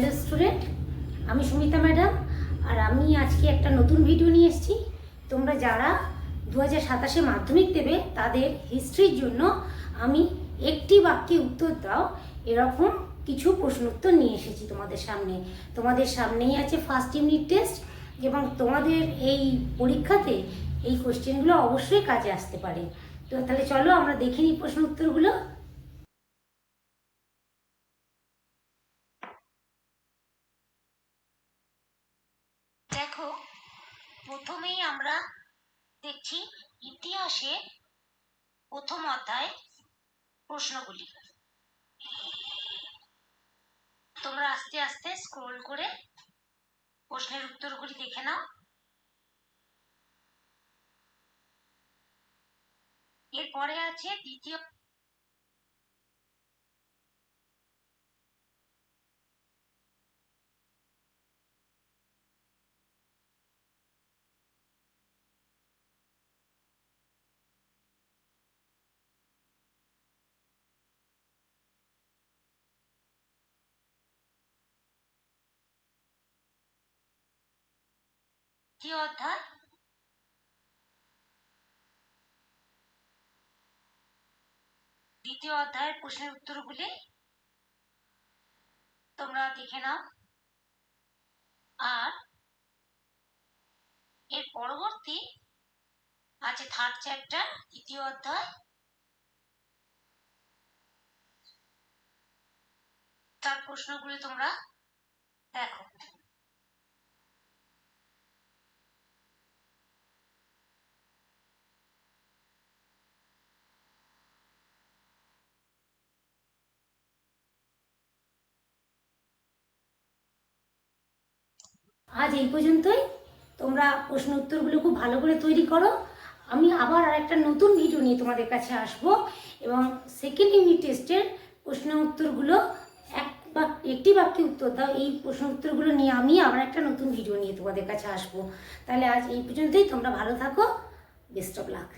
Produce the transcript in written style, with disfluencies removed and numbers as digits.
Hello student, আমি Sumita madam. আর আমি আজকে একটা নতুন ভিডিও নিয়ে এসেছি। তোমরা যারা 2027 মাধ্যমিক দেবে তাদের হিস্ট্রির জন্য আমি একটি বাক্যে উত্তর দাও এরকম কিছু প্রশ্ন উত্তর নিয়ে এসেছি তোমাদের সামনে। তোমাদের সামনেই আছে ফার্স্ট ইউনিট টেস্ট, এবং তোমাদের এই পরীক্ষাতে এই কোশ্চেনগুলো অবশ্যই কাজে আসতে পারে। তো তাহলে চলো আমরা দেখে নিই প্রশ্ন উত্তরগুলো। দেখো, প্রথমেই আমরা দেখছি ইতিহাসে প্রথম অধ্যায় প্রশ্নগুলি। তোমরা আস্তে আস্তে স্ক্রল করে প্রশ্নের উত্তরগুলি দেখে নাও। এরপরে আছে দ্বিতীয় অধ্যায়, দ্বিতীয় অধ্যায়ের প্রশ্নের উত্তরগুলি তোমরা দেখে নাও। আর এর পরবর্তী আছে থার্ড চ্যাপ্টার, তৃতীয় অধ্যায়, তার প্রশ্নগুলি তোমরা দেখো। আজ এই পর্যন্তই। তোমরা প্রশ্ন উত্তরগুলো খুব ভালো করে তৈরি করো। আমি আবার আরেকটা নতুন ভিডিও নিয়ে তোমাদের কাছে আসব, এবং সেকেন্ড ইউনিট টেস্টের প্রশ্ন উত্তরগুলো একটি বাক্যে উত্তর দাও, এই প্রশ্ন উত্তরগুলো নিয়ে আমি আবার একটা নতুন ভিডিও নিয়ে তোমাদের কাছে আসবো। তাহলে আজ এই পর্যন্তই। তোমরা ভালো থাকো। Best of luck.